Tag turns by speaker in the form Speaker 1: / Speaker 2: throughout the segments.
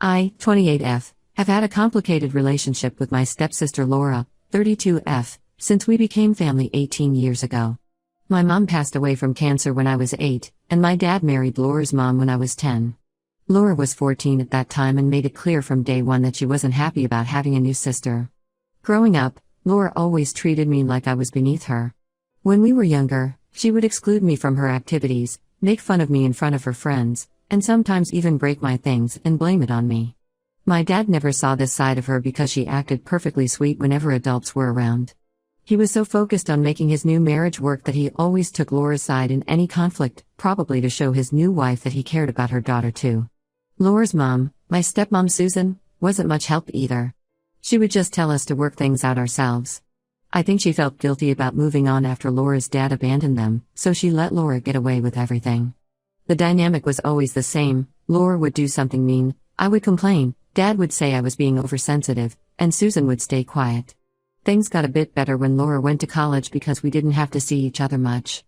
Speaker 1: I, 28F, have had a complicated relationship with my stepsister Laura, 32F, since we became family 18 years ago. My mom passed away from cancer when I was 8, and my dad married Laura's mom when I was 10. Laura was 14 at that time and made it clear from day one that she wasn't happy about having a new sister. Growing up, Laura always treated me like I was beneath her. When we were younger, she would exclude me from her activities, make fun of me in front of her friends, and sometimes even break my things and blame it on me. My dad never saw this side of her because she acted perfectly sweet whenever adults were around. He was so focused on making his new marriage work that he always took Laura's side in any conflict, probably to show his new wife that he cared about her daughter too. Laura's mom, my stepmom Susan, wasn't much help either. She would just tell us to work things out ourselves. I think she felt guilty about moving on after Laura's dad abandoned them, so she let Laura get away with everything. The dynamic was always the same. Laura would do something mean, I would complain, Dad would say I was being oversensitive, and Susan would stay quiet. Things got a bit better when Laura went to college because we didn't have to see each other much.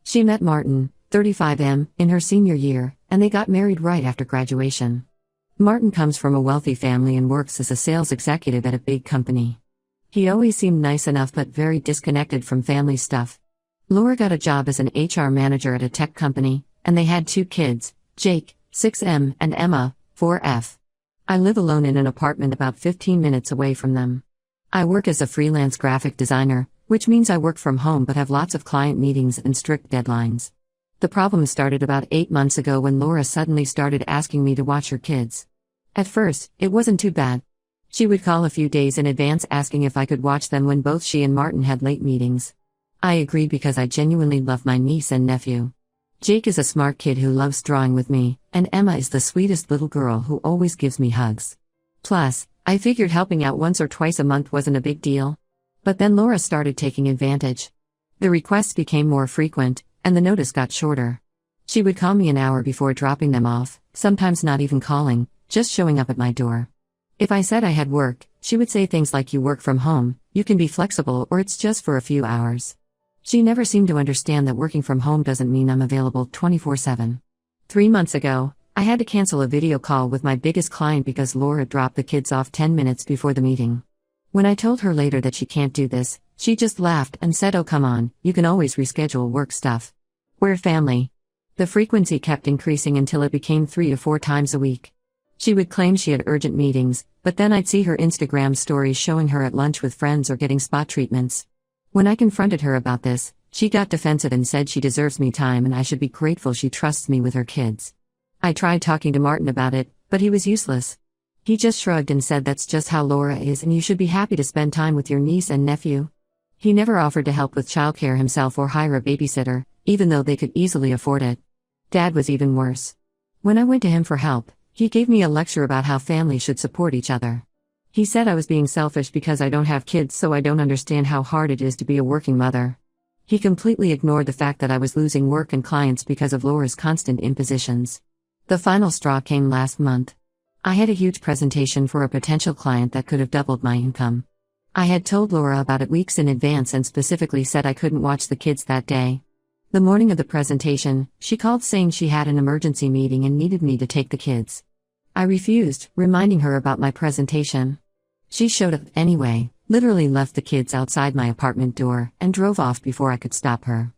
Speaker 1: She met Martin, 35M, in her senior year, and they got married right after graduation. Martin comes from a wealthy family and works as a sales executive at a big company. He always seemed nice enough but very disconnected from family stuff. Laura got a job as an HR manager at a tech company, and they had 2 kids, Jake, 6M, and Emma, 4F. I live alone in an apartment about 15 minutes away from them. I work as a freelance graphic designer, which means I work from home but have lots of client meetings and strict deadlines. The problem started about 8 months ago when Laura suddenly started asking me to watch her kids. At first, it wasn't too bad. She would call a few days in advance asking if I could watch them when both she and Martin had late meetings. I agreed because I genuinely love my niece and nephew. Jake is a smart kid who loves drawing with me, and Emma is the sweetest little girl who always gives me hugs. Plus, I figured helping out once or twice a month wasn't a big deal. But then Laura started taking advantage. The requests became more frequent, and the notice got shorter. She would call me an hour before dropping them off, sometimes not even calling, just showing up at my door. If I said I had work, she would say things like you work from home, you can be flexible, or it's just for a few hours. She never seemed to understand that working from home doesn't mean I'm available 24/7. 3 months ago, I had to cancel a video call with my biggest client because Laura dropped the kids off 10 minutes before the meeting. When I told her later that she can't do this, she just laughed and said, "Oh come on, you can always reschedule work stuff. We're family." The frequency kept increasing until it became 3 to 4 times a week. She would claim she had urgent meetings, but then I'd see her Instagram stories showing her at lunch with friends or getting spot treatments. When I confronted her about this, she got defensive and said she deserves me time and I should be grateful she trusts me with her kids. I tried talking to Martin about it, but he was useless. He just shrugged and said that's just how Laura is and you should be happy to spend time with your niece and nephew. He never offered to help with childcare himself or hire a babysitter, even though they could easily afford it. Dad was even worse. When I went to him for help, he gave me a lecture about how families should support each other. He said I was being selfish because I don't have kids, so I don't understand how hard it is to be a working mother. He completely ignored the fact that I was losing work and clients because of Laura's constant impositions. The final straw came last month. I had a huge presentation for a potential client that could have doubled my income. I had told Laura about it weeks in advance and specifically said I couldn't watch the kids that day. The morning of the presentation, she called saying she had an emergency meeting and needed me to take the kids. I refused, reminding her about my presentation. She showed up anyway, literally left the kids outside my apartment door, and drove off before I could stop her.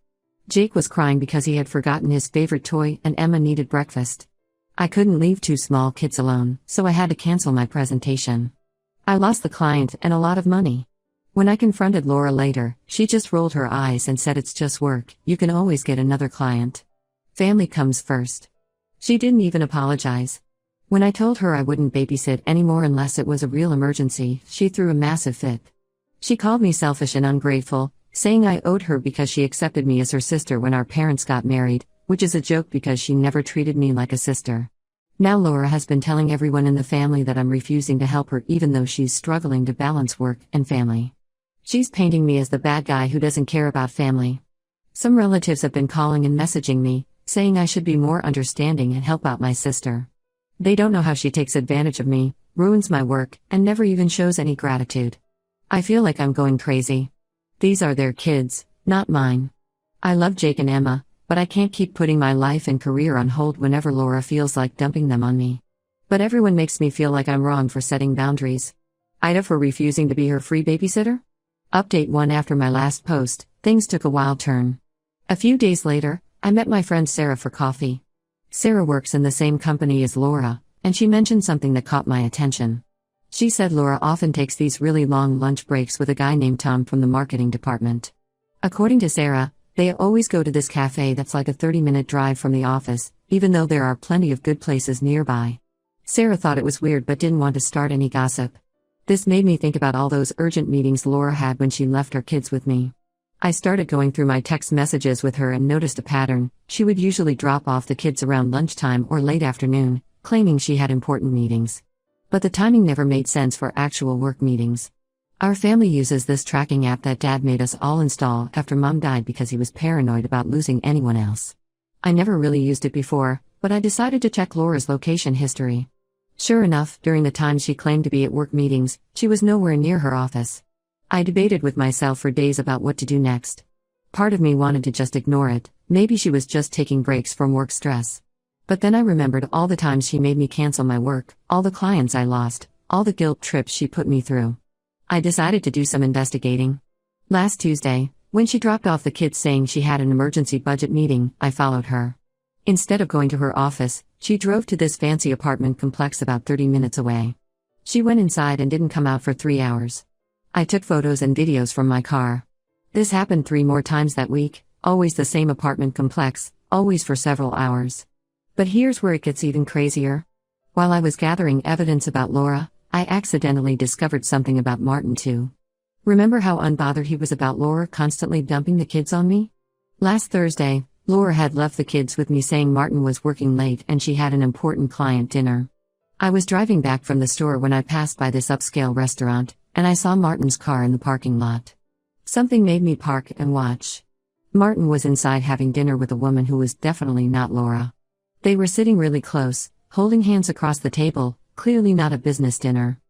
Speaker 1: Jake was crying because he had forgotten his favorite toy and Emma needed breakfast. I couldn't leave 2 small kids alone, so I had to cancel my presentation. I lost the client and a lot of money. When I confronted Laura later, she just rolled her eyes and said it's just work, you can always get another client. Family comes first. She didn't even apologize. When I told her I wouldn't babysit anymore unless it was a real emergency, she threw a massive fit. She called me selfish and ungrateful, saying I owed her because she accepted me as her sister when our parents got married, which is a joke because she never treated me like a sister. Now Laura has been telling everyone in the family that I'm refusing to help her even though she's struggling to balance work and family. She's painting me as the bad guy who doesn't care about family. Some relatives have been calling and messaging me, saying I should be more understanding and help out my sister. They don't know how she takes advantage of me, ruins my work, and never even shows any gratitude. I feel like I'm going crazy. These are their kids, not mine. I love Jake and Emma, but I can't keep putting my life and career on hold whenever Laura feels like dumping them on me. But everyone makes me feel like I'm wrong for setting boundaries. Ida for refusing to be her free babysitter? Update 1. After my last post, things took a wild turn. A few days later, I met my friend Sarah for coffee. Sarah works in the same company as Laura, and she mentioned something that caught my attention. She said Laura often takes these really long lunch breaks with a guy named Tom from the marketing department. According to Sarah, they always go to this cafe that's like a 30-minute drive from the office, even though there are plenty of good places nearby. Sarah thought it was weird but didn't want to start any gossip. This made me think about all those urgent meetings Laura had when she left her kids with me. I started going through my text messages with her and noticed a pattern. She would usually drop off the kids around lunchtime or late afternoon, claiming she had important meetings. But the timing never made sense for actual work meetings. Our family uses this tracking app that Dad made us all install after Mom died because he was paranoid about losing anyone else. I never really used it before, but I decided to check Laura's location history. Sure enough, during the time she claimed to be at work meetings, she was nowhere near her office. I debated with myself for days about what to do next. Part of me wanted to just ignore it, maybe she was just taking breaks from work stress. But then I remembered all the times she made me cancel my work, all the clients I lost, all the guilt trips she put me through. I decided to do some investigating. Last Tuesday, when she dropped off the kids saying she had an emergency budget meeting, I followed her. Instead of going to her office, she drove to this fancy apartment complex about 30 minutes away. She went inside and didn't come out for 3 hours. I took photos and videos from my car. This happened 3 more times that week, always the same apartment complex, always for several hours. But here's where it gets even crazier. While I was gathering evidence about Laura, I accidentally discovered something about Martin too. Remember how unbothered he was about Laura constantly dumping the kids on me? Last Thursday, Laura had left the kids with me saying Martin was working late and she had an important client dinner. I was driving back from the store when I passed by this upscale restaurant, and I saw Martin's car in the parking lot. Something made me park and watch. Martin was inside having dinner with a woman who was definitely not Laura. They were sitting really close, holding hands across the table, clearly not a business dinner.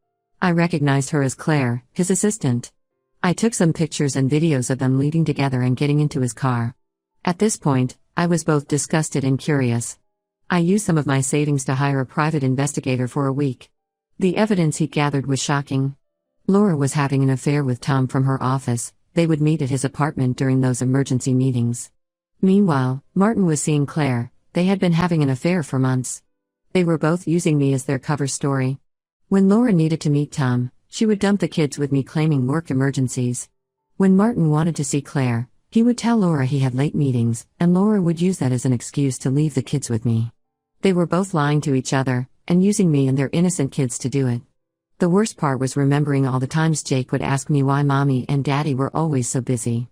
Speaker 1: I recognized her as Claire, his assistant. I took some pictures and videos of them leaving together and getting into his car. At this point, I was both disgusted and curious. I used some of my savings to hire a private investigator for a week. The evidence he gathered was shocking. Laura was having an affair with Tom from her office. They would meet at his apartment during those emergency meetings. Meanwhile, Martin was seeing Claire. They had been having an affair for months. They were both using me as their cover story. When Laura needed to meet Tom, she would dump the kids with me claiming work emergencies. When Martin wanted to see Claire, he would tell Laura he had late meetings, and Laura would use that as an excuse to leave the kids with me. They were both lying to each other, and using me and their innocent kids to do it. The worst part was remembering all the times Jake would ask me why Mommy and Daddy were always so busy.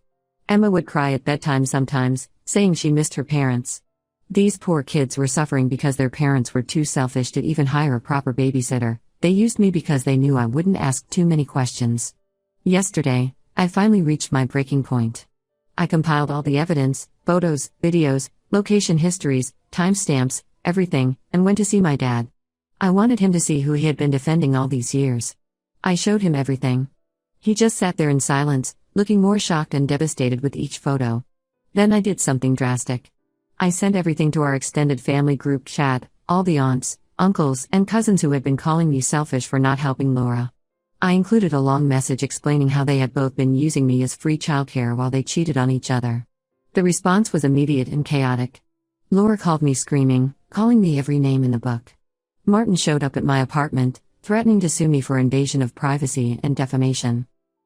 Speaker 1: Emma would cry at bedtime sometimes, saying she missed her parents. These poor kids were suffering because their parents were too selfish to even hire a proper babysitter. They used me because they knew I wouldn't ask too many questions. Yesterday, I finally reached my breaking point. I compiled all the evidence, photos, videos, location histories, timestamps, everything, and went to see my dad. I wanted him to see who he had been defending all these years. I showed him everything. He just sat there in silence, looking more shocked and devastated with each photo. Then I did something drastic. I sent everything to our extended family group chat, all the aunts, uncles, and cousins who had been calling me selfish for not helping Laura. I included a long message explaining how they had both been using me as free childcare while they cheated on each other. The response was immediate and chaotic. Laura called me screaming, calling me every name in the book. Martin showed up at my apartment, threatening to sue me for invasion of privacy and defamation.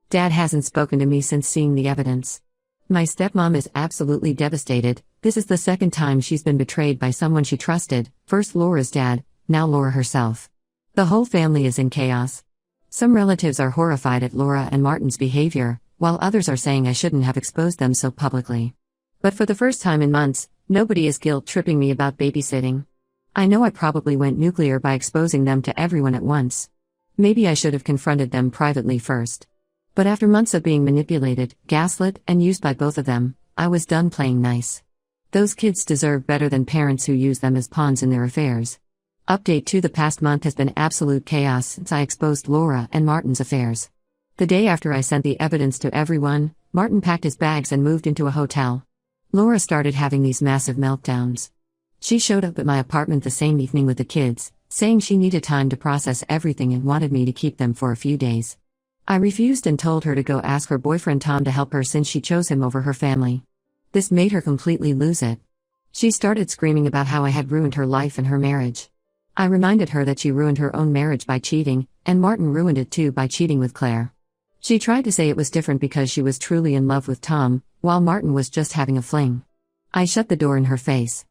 Speaker 1: Dad hasn't spoken to me since seeing the evidence. My stepmom is absolutely devastated. This is the second time she's been betrayed by someone she trusted, first Laura's dad, now Laura herself. The whole family is in chaos. Some relatives are horrified at Laura and Martin's behavior, while others are saying I shouldn't have exposed them so publicly. But for the first time in months, nobody is guilt-tripping me about babysitting. I know I probably went nuclear by exposing them to everyone at once. Maybe I should have confronted them privately first. But after months of being manipulated, gaslit, and used by both of them, I was done playing nice. Those kids deserve better than parents who use them as pawns in their affairs. Update 2: The past month has been absolute chaos since I exposed Laura and Martin's affairs. The day after I sent the evidence to everyone, Martin packed his bags and moved into a hotel. Laura started having these massive meltdowns. She showed up at my apartment the same evening with the kids, saying she needed time to process everything and wanted me to keep them for a few days. I refused and told her to go ask her boyfriend Tom to help her since she chose him over her family. This made her completely lose it. She started screaming about how I had ruined her life and her marriage. I reminded her that she ruined her own marriage by cheating, and Martin ruined it too by cheating with Claire. She tried to say it was different because she was truly in love with Tom, while Martin was just having a fling. I shut the door in her face.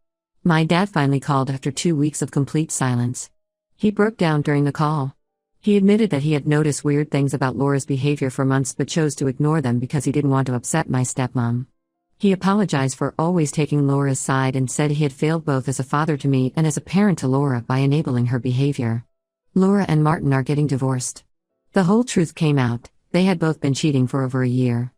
Speaker 1: My dad finally called after 2 weeks of complete silence. He broke down during the call. He admitted that he had noticed weird things about Laura's behavior for months but chose to ignore them because he didn't want to upset my stepmom. He apologized for always taking Laura's side and said he had failed both as a father to me and as a parent to Laura by enabling her behavior. Laura and Martin are getting divorced. The whole truth came out. They had both been cheating for over a year.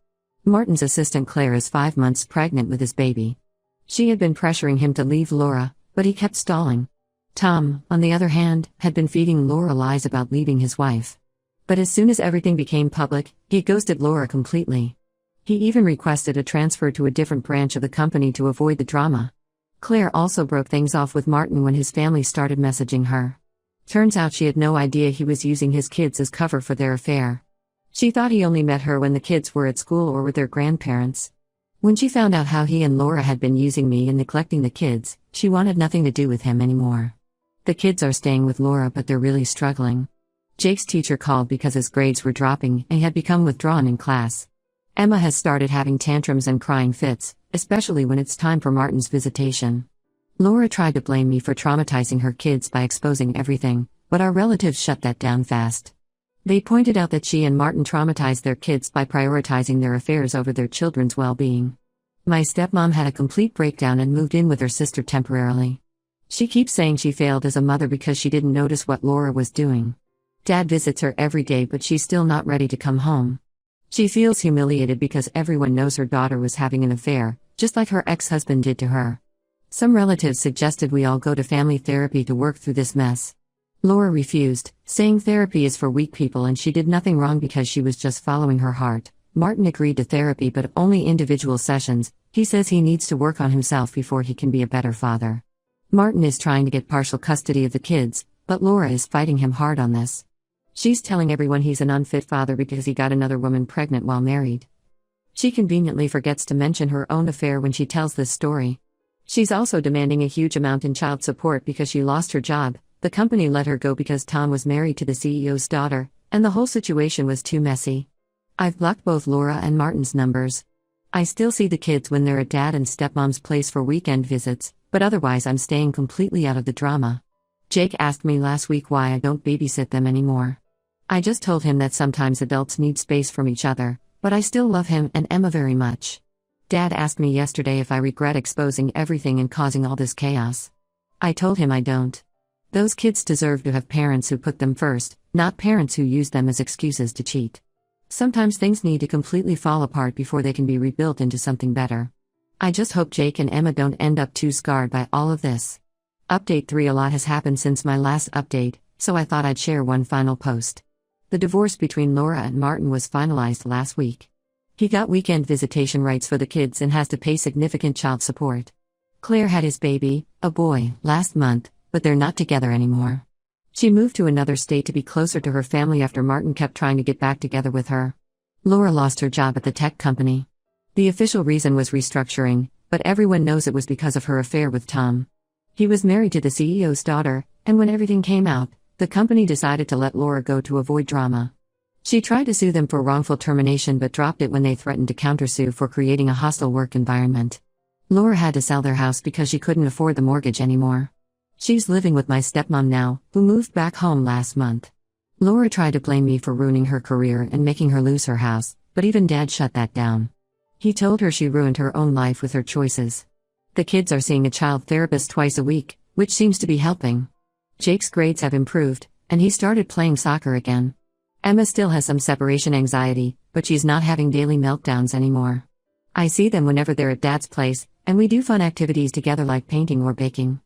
Speaker 1: Martin's assistant Claire is 5 months pregnant with his baby. She had been pressuring him to leave Laura, but he kept stalling. Tom, on the other hand, had been feeding Laura lies about leaving his wife. But as soon as everything became public, he ghosted Laura completely. He even requested a transfer to a different branch of the company to avoid the drama. Claire also broke things off with Martin when his family started messaging her. Turns out she had no idea he was using his kids as cover for their affair. She thought he only met her when the kids were at school or with their grandparents. When she found out how he and Laura had been using me and neglecting the kids, she wanted nothing to do with him anymore. The kids are staying with Laura but they're really struggling. Jake's teacher called because his grades were dropping and he had become withdrawn in class. Emma has started having tantrums and crying fits, especially when it's time for Martin's visitation. Laura tried to blame me for traumatizing her kids by exposing everything, but our relatives shut that down fast. They pointed out that she and Martin traumatized their kids by prioritizing their affairs over their children's well-being. My stepmom had a complete breakdown and moved in with her sister temporarily. She keeps saying she failed as a mother because she didn't notice what Laura was doing. Dad visits her every day but she's still not ready to come home. She feels humiliated because everyone knows her daughter was having an affair, just like her ex-husband did to her. Some relatives suggested we all go to family therapy to work through this mess. Laura refused, saying therapy is for weak people and she did nothing wrong because she was just following her heart. Martin agreed to therapy but only individual sessions. He says he needs to work on himself before he can be a better father. Martin is trying to get partial custody of the kids, but Laura is fighting him hard on this. She's telling everyone he's an unfit father because he got another woman pregnant while married. She conveniently forgets to mention her own affair when she tells this story. She's also demanding a huge amount in child support because she lost her job. The company let her go because Tom was married to the CEO's daughter, and the whole situation was too messy. I've blocked both Laura and Martin's numbers. I still see the kids when they're at dad and stepmom's place for weekend visits, but otherwise I'm staying completely out of the drama. Jake asked me last week why I don't babysit them anymore. I just told him that sometimes adults need space from each other, but I still love him and Emma very much. Dad asked me yesterday if I regret exposing everything and causing all this chaos. I told him I don't. Those kids deserve to have parents who put them first, not parents who use them as excuses to cheat. Sometimes things need to completely fall apart before they can be rebuilt into something better. I just hope Jake and Emma don't end up too scarred by all of this. Update 3: A lot has happened since my last update, so I thought I'd share one final post. The divorce between Laura and Martin was finalized last week. He got weekend visitation rights for the kids and has to pay significant child support. Claire had his baby, a boy, last month, but they're not together anymore. She moved to another state to be closer to her family after Martin kept trying to get back together with her. Laura lost her job at the tech company. The official reason was restructuring, but everyone knows it was because of her affair with Tom. He was married to the CEO's daughter, and when everything came out, the company decided to let Laura go to avoid drama. She tried to sue them for wrongful termination but dropped it when they threatened to countersue for creating a hostile work environment. Laura had to sell their house because she couldn't afford the mortgage anymore. She's living with my stepmom now, who moved back home last month. Laura tried to blame me for ruining her career and making her lose her house, but even Dad shut that down. He told her she ruined her own life with her choices. The kids are seeing a child therapist twice a week, which seems to be helping. Jake's grades have improved, and he started playing soccer again. Emma still has some separation anxiety, but she's not having daily meltdowns anymore. I see them whenever they're at Dad's place, and we do fun activities together like painting or baking.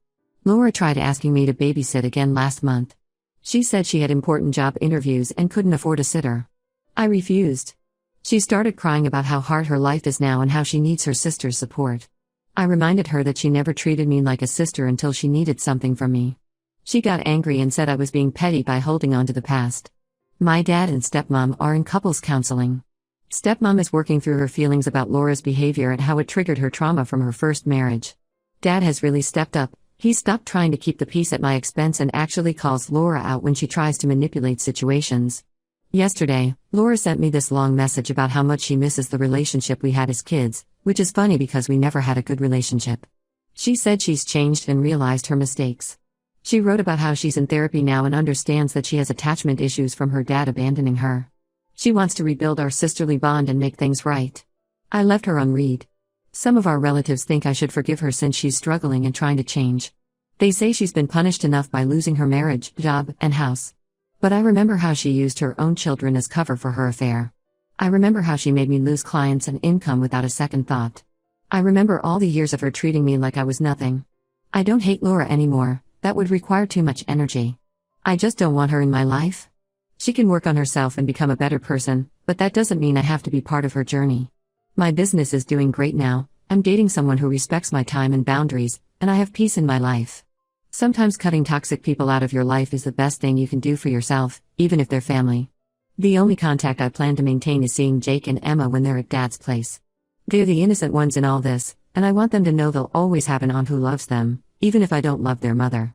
Speaker 1: Laura tried asking me to babysit again last month. She said she had important job interviews and couldn't afford a sitter. I refused. She started crying about how hard her life is now and how she needs her sister's support. I reminded her that she never treated me like a sister until she needed something from me. She got angry and said I was being petty by holding on to the past. My dad and stepmom are in couples counseling. Stepmom is working through her feelings about Laura's behavior and how it triggered her trauma from her first marriage. Dad has really stepped up. He stopped trying to keep the peace at my expense and actually calls Laura out when she tries to manipulate situations. Yesterday, Laura sent me this long message about how much she misses the relationship we had as kids, which is funny because we never had a good relationship. She said she's changed and realized her mistakes. She wrote about how she's in therapy now and understands that she has attachment issues from her dad abandoning her. She wants to rebuild our sisterly bond and make things right. I left her unread. Some of our relatives think I should forgive her since she's struggling and trying to change. They say she's been punished enough by losing her marriage, job, and house. But I remember how she used her own children as cover for her affair. I remember how she made me lose clients and income without a second thought. I remember all the years of her treating me like I was nothing. I don't hate Laura anymore. That would require too much energy. I just don't want her in my life. She can work on herself and become a better person, but that doesn't mean I have to be part of her journey. My business is doing great now. I'm dating someone who respects my time and boundaries, and I have peace in my life. Sometimes cutting toxic people out of your life is the best thing you can do for yourself, even if they're family. The only contact I plan to maintain is seeing Jake and Emma when they're at Dad's place. They're the innocent ones in all this, and I want them to know they'll always have an aunt who loves them, even if I don't love their mother.